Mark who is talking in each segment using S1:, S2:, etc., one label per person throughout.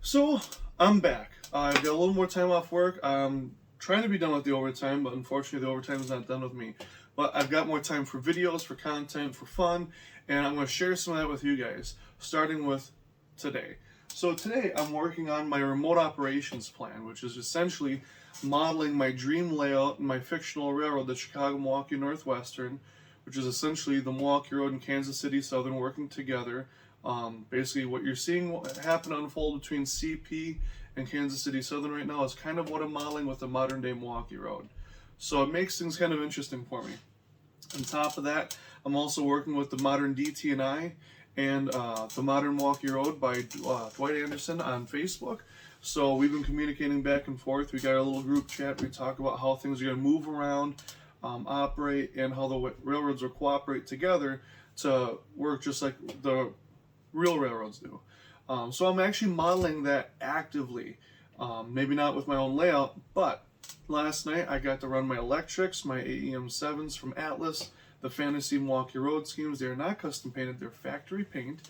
S1: So I'm back. I've got a little more time off work. I'm trying to be done with the overtime, but unfortunately the overtime is not done with me. But I've got more time for videos, for content, for fun, and I'm going to share some of that with you guys, starting with today. So today I'm working on my remote operations plan, which is essentially modeling my dream layout in my fictional railroad, the Chicago-Milwaukee Northwestern, which is essentially the Milwaukee Road and Kansas City Southern working together. Basically, what you're seeing happen unfold between CP and Kansas City Southern right now is kind of what I'm modeling with the modern day Milwaukee Road. So it makes things kind of interesting for me. On top of that, I'm also working with the modern DT&I and the modern Milwaukee Road by Dwight Anderson on Facebook. So we've been communicating back and forth. We got a little group chat. We talk about how things are going to move around, operate, and how the railroads will cooperate together to work just like the real railroads do. So I'm actually modeling that actively. Maybe not with my own layout, but last night I got to run my electrics, my AEM7s from Atlas, the Fantasy Milwaukee Road schemes. They're not custom painted, they're factory paint.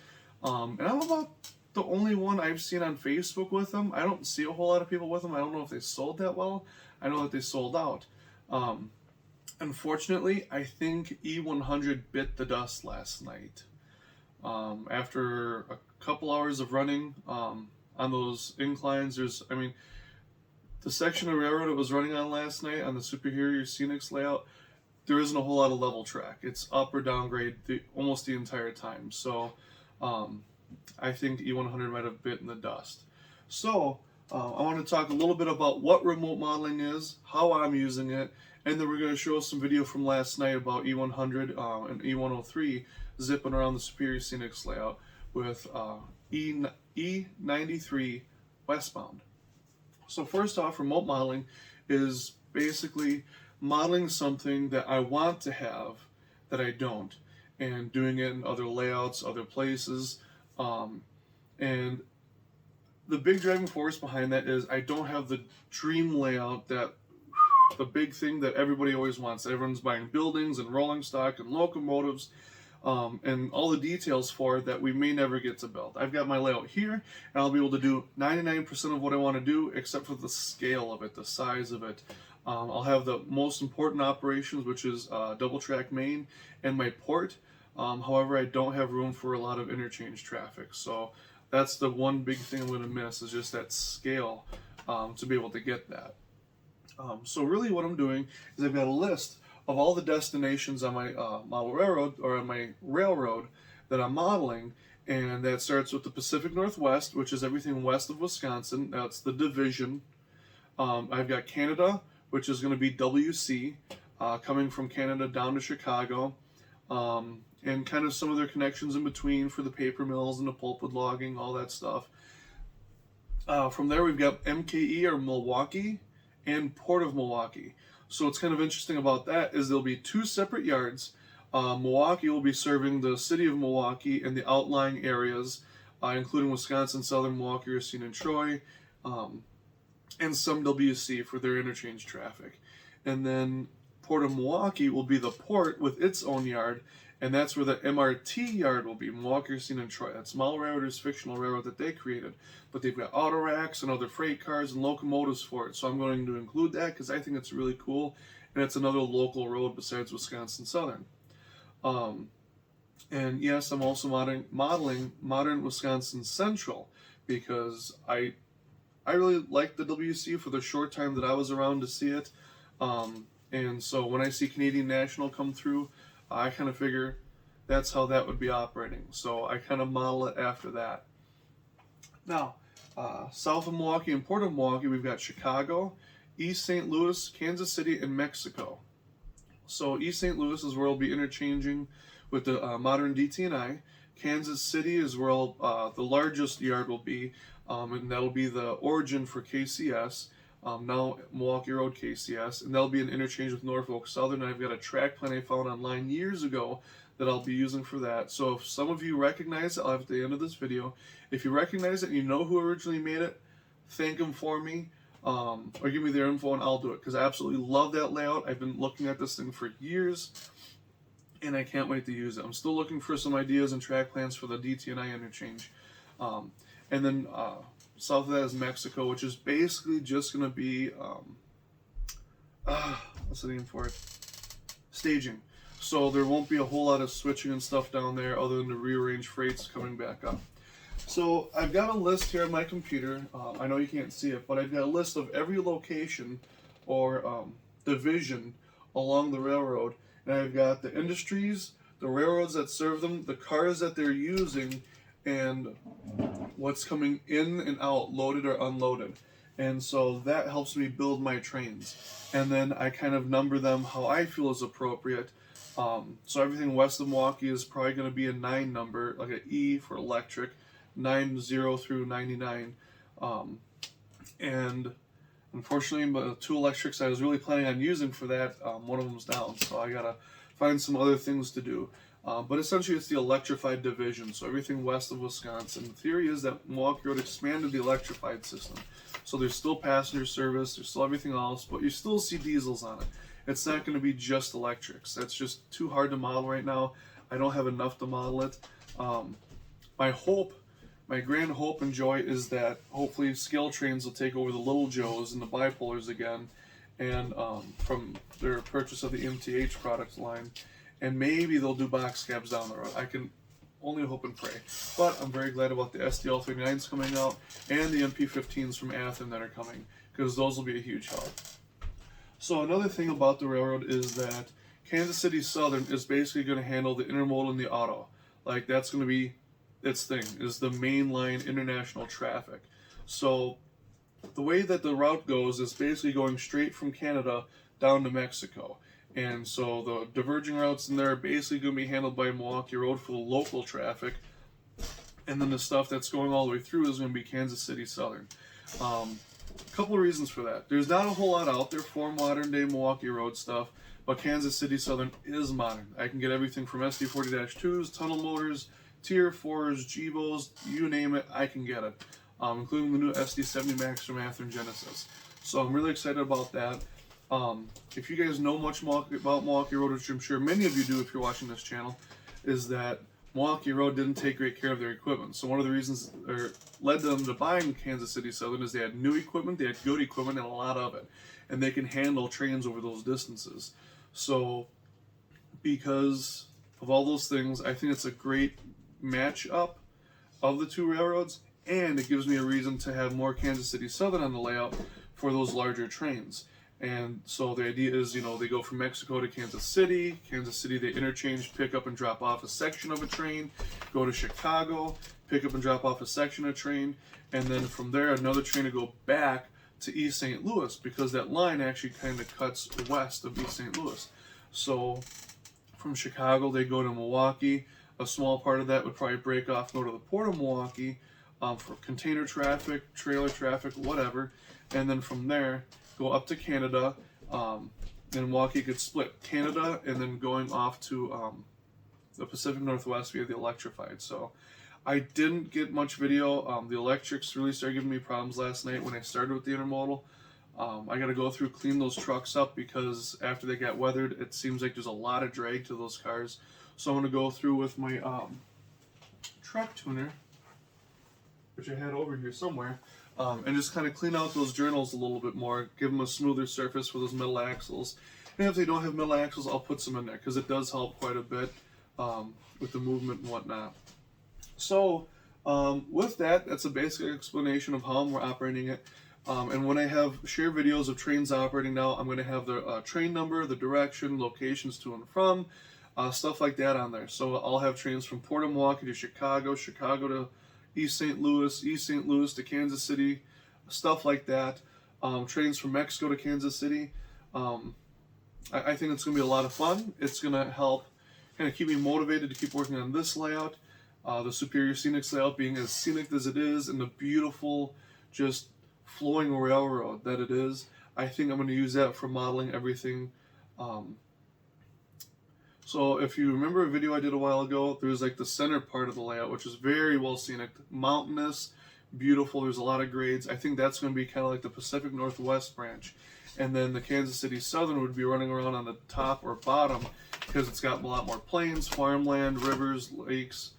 S1: And I'm about the only one I've seen on Facebook with them. I don't see a whole lot of people with them. I don't know if they sold that well. I know that they sold out. Unfortunately, I think E100 bit the dust last night. After a couple hours of running on those inclines, the section of railroad it was running on last night on the Superior Scenics layout, there isn't a whole lot of level track. It's up or down grade almost the entire time. So I think E100 might have bitten the dust. So I want to talk a little bit about what remote modeling is, how I'm using it, and then we're going to show some video from last night about E100 and E103 zipping around the Superior Scenics layout with E93 westbound. So first off, remote modeling is basically modeling something that I want to have that I don't, and doing it in other layouts, other places. And the big driving force behind that is I don't have the dream layout, that the big thing that everybody always wants. Everyone's buying buildings and rolling stock and locomotives and all the details for it that we may never get to build. I've got my layout here, and I'll be able to do 99% of what I want to do, except for the scale of it, the size of it. I'll have the most important operations, which is double track main and my port. However, I don't have room for a lot of interchange traffic. So that's the one big thing I'm going to miss, is just that scale to be able to get that. So really what I'm doing is I've got a list of all the destinations on my model railroad, or on my railroad, that I'm modeling, and that starts with the Pacific Northwest, which is everything west of Wisconsin. That's the division. I've got Canada, which is going to be WC, coming from Canada down to Chicago, and kind of some of their connections in between for the paper mills and the pulpwood logging, all that stuff. From there we've got MKE, or Milwaukee, and Port of Milwaukee. So what's kind of interesting about that is there'll be two separate yards. Milwaukee will be serving the city of Milwaukee and the outlying areas, including Wisconsin, Southern Milwaukee, Racine, and Troy, and some WC for their interchange traffic. And then Port of Milwaukee will be the port with its own yard, and that's where the MRT yard will be, Milwaukee, Racine, and Troy. That's Model Railroaders' fictional railroad that they created. But they've got auto racks and other freight cars and locomotives for it. So I'm going to include that because I think it's really cool, and it's another local road besides Wisconsin Southern. And yes, I'm also modeling modern Wisconsin Central, because I really like the WC for the short time that I was around to see it. And so when I see Canadian National come through, I kind of figure that's how that would be operating. So I kind of model it after that. Now, south of Milwaukee and Port of Milwaukee, we've got Chicago, East St. Louis, Kansas City, and Mexico. So East St. Louis is where I'll be interchanging with the modern DT&I. Kansas City is where the largest yard will be, and that'll be the origin for KCS. Now Milwaukee Road KCS, and that'll be an interchange with Norfolk Southern. I've got a track plan I found online years ago that I'll be using for that. So if some of you recognize it, I'll have at the end of this video. If you recognize it and you know who originally made it, thank them for me, or give me their info and I'll do it, because I absolutely love that layout. I've been looking at this thing for years, and I can't wait to use it. I'm still looking for some ideas and track plans for the DT&I interchange. And then south of that is Mexico, which is basically just going to be, what's the name for it? Staging. So there won't be a whole lot of switching and stuff down there other than the rearrange freights coming back up. So I've got a list here on my computer. I know you can't see it, but I've got a list of every location or division along the railroad. And I've got the industries, the railroads that serve them, the cars that they're using, and what's coming in and out, loaded or unloaded. And so that helps me build my trains. And then I kind of number them how I feel is appropriate. So everything west of Milwaukee is probably going to be a 9 number, like an E for electric, 90 through 99. And unfortunately, the 2 electrics I was really planning on using for that, one of them's down. So I got to find some other things to do. But essentially it's the electrified division, so everything west of Wisconsin. The theory is that Milwaukee Road expanded the electrified system. So there's still passenger service, there's still everything else, but you still see diesels on it. It's not going to be just electrics. That's just too hard to model right now. I don't have enough to model it. My grand hope and joy is that hopefully scale trains will take over the Little Joes and the bipolars again, and from their purchase of the MTH product line. And maybe they'll do box cabs down the road. I can only hope and pray. But I'm very glad about the SDL39s coming out and the MP15s from Athens that are coming, because those will be a huge help. So another thing about the railroad is that Kansas City Southern is basically going to handle the intermodal and the auto. Like, that's going to be its thing, is the mainline international traffic. So the way that the route goes is basically going straight from Canada down to Mexico. And so the diverging routes in there are basically going to be handled by Milwaukee Road for the local traffic. And then the stuff that's going all the way through is going to be Kansas City Southern. A couple of reasons for that. There's not a whole lot out there for modern day Milwaukee Road stuff, but Kansas City Southern is modern. I can get everything from SD40-2s, tunnel motors, Tier 4s, Gevos, you name it, I can get it. Including the new SD70 Max from Athens Genesis. So I'm really excited about that. If you guys know much about Milwaukee Road, which I'm sure many of you do if you're watching this channel, is that Milwaukee Road didn't take great care of their equipment. So one of the reasons led them to buying Kansas City Southern is they had new equipment, they had good equipment, and a lot of it. And they can handle trains over those distances. So because of all those things, I think it's a great match-up of the 2 railroads, and it gives me a reason to have more Kansas City Southern on the layout for those larger trains. And so the idea is, they go from Mexico to Kansas City, they interchange, pick up and drop off a section of a train, go to Chicago, pick up and drop off a section of a train, and then from there another train to go back to East St. Louis, because that line actually kind of cuts west of East St. Louis. So from Chicago they go to Milwaukee. A small part of that would probably break off, go to the Port of Milwaukee for container traffic, trailer traffic, whatever, and then from there go up to Canada, and Milwaukee could split Canada and then going off to the Pacific Northwest via the electrified. So I didn't get much video. The electrics really started giving me problems last night when I started with the intermodal. I got to go through, clean those trucks up, because after they got weathered, it seems like there's a lot of drag to those cars. So I'm going to go through with my truck tuner, which I had over here somewhere, and just kind of clean out those journals a little bit more, give them a smoother surface for those middle axles. And if they don't have middle axles, I'll put some in there, because it does help quite a bit with the movement and whatnot. So with that, that's a basic explanation of how we're operating it. And when I have share videos of trains operating now, I'm going to have the train number, the direction, locations to and from, stuff like that on there. So I'll have trains from Port of Milwaukee to Chicago, Chicago to East St. Louis to Kansas City, stuff like that. Trains from Mexico to Kansas City. I think it's going to be a lot of fun. It's going to help kind of keep me motivated to keep working on this layout. The Superior Scenics layout being as scenic as it is, and the beautiful, just flowing railroad that it is. I think I'm going to use that for modeling everything. So if you remember a video I did a while ago, there's like the center part of the layout, which is very well scenic, mountainous, beautiful, there's a lot of grades. I think that's going to be kind of like the Pacific Northwest branch. And then the Kansas City Southern would be running around on the top or bottom, because it's got a lot more plains, farmland, rivers, lakes,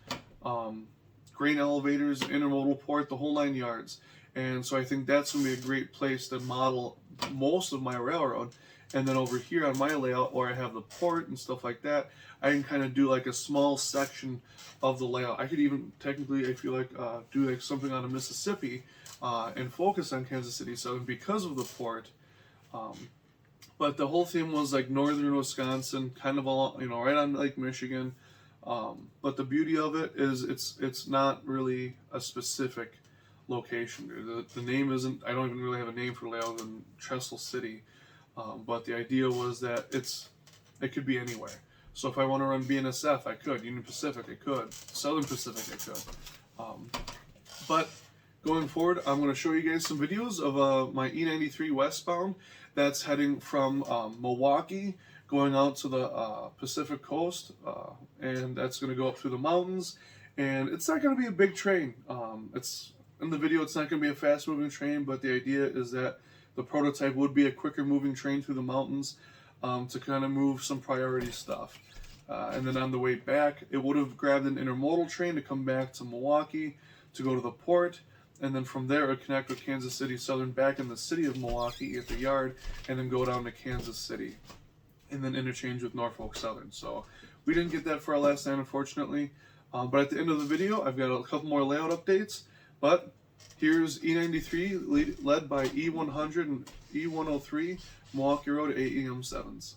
S1: grain elevators, intermodal port, the whole 9 yards. And so I think that's going to be a great place to model most of my railroad. And then over here on my layout, where I have the port and stuff like that, I can kind of do like a small section of the layout. I could even technically, I feel like, do like something on the Mississippi and focus on Kansas City Southern because of the port. But the whole theme was like northern Wisconsin, kind of all, you know, right on Lake Michigan. But the beauty of it is it's not really a specific location. The name isn't, I don't even really have a name for layout than Trestle City. But the idea was that it could be anywhere. So if I want to run BNSF, I could. Union Pacific, I could. Southern Pacific, I could. But going forward, I'm going to show you guys some videos of my E93 westbound that's heading from Milwaukee, going out to the Pacific coast, and that's going to go up through the mountains. And it's not going to be a big train. It's in the video, it's not going to be a fast-moving train, but the idea is that the prototype would be a quicker moving train through the mountains to kind of move some priority stuff. And then on the way back, it would have grabbed an intermodal train to come back to Milwaukee to go to the port. And then from there, it would connect with Kansas City Southern back in the city of Milwaukee at the yard, and then go down to Kansas City, and then interchange with Norfolk Southern. So we didn't get that for our last time, unfortunately. But at the end of the video, I've got a couple more layout updates. But here's E93 led by E100 and E103 Milwaukee Road AEM7s.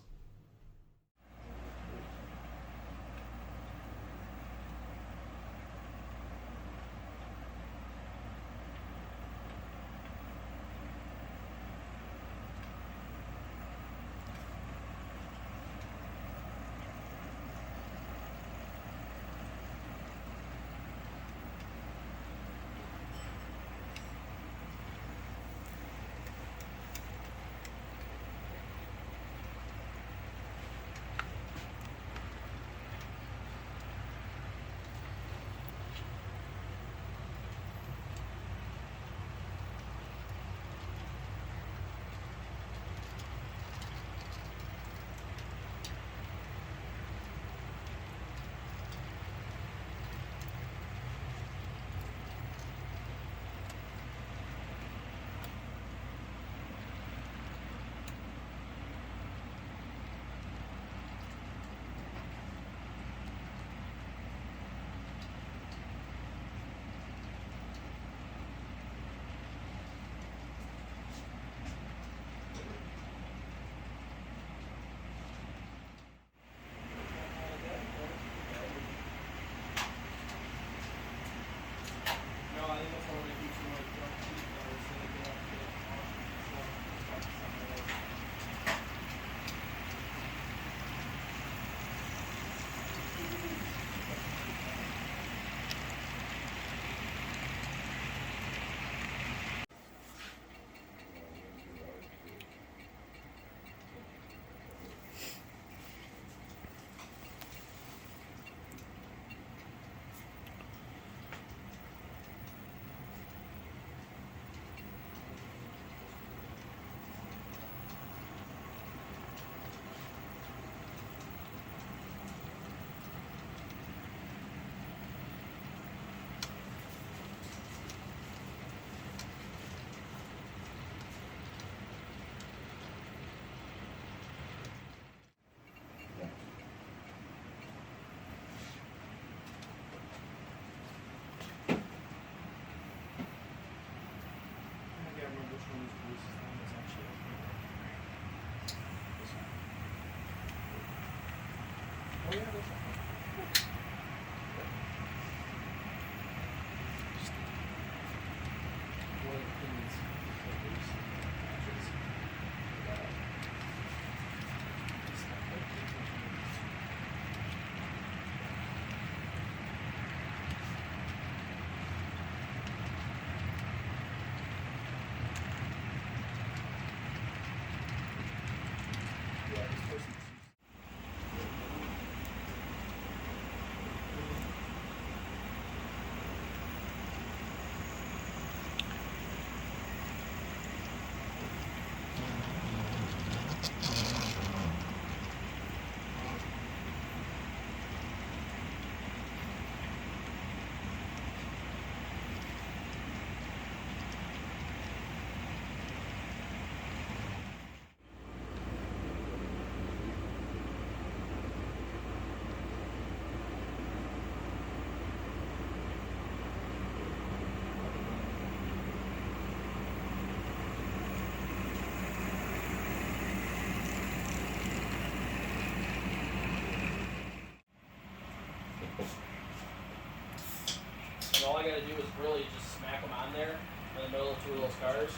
S2: I gotta do is really just smack them on there in the middle of two of those cars.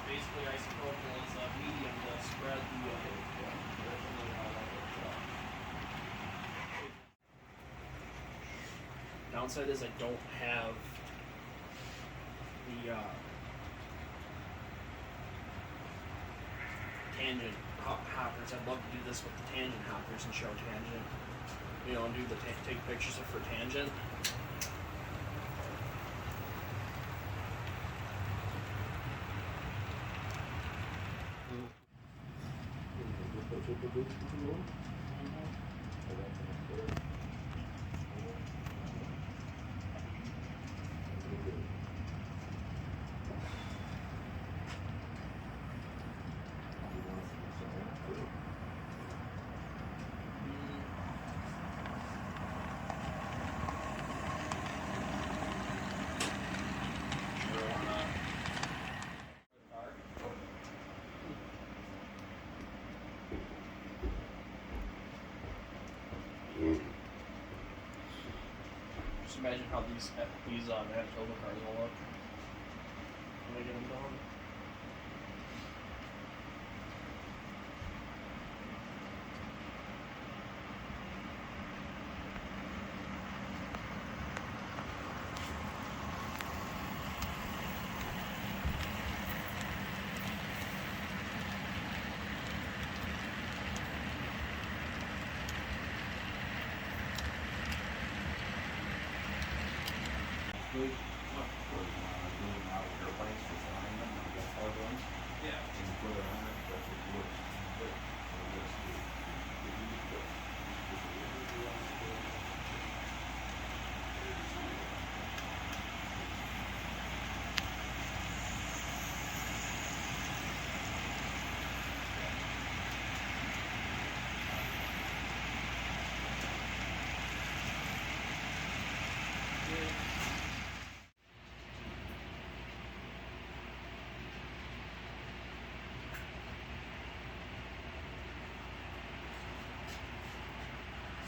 S2: Basically isopropyl is a medium to spread the downside is I don't have the tangent hoppers. I'd love to do this with the tangent hoppers and show tangent, you know, and do the take pictures for tangent. Just imagine how these Manitoba cars will look when they get them done.
S3: Good. What? For doing out of your place for alignment, I guess hard ones.
S2: Yeah.
S3: And put it on it, that's what works. But I guess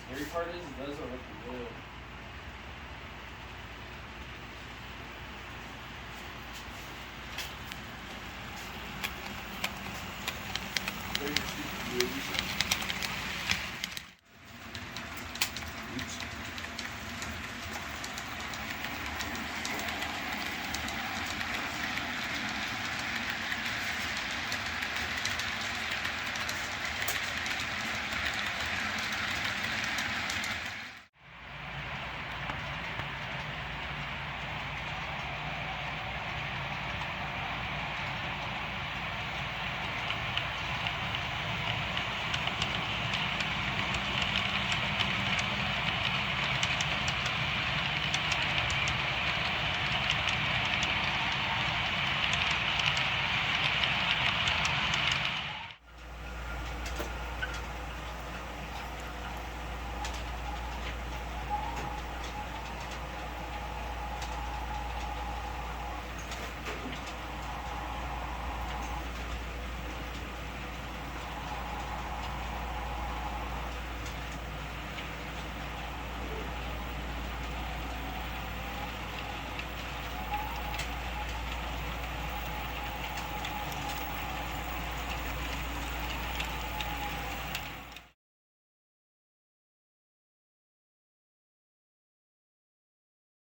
S2: Scary part is it doesn't look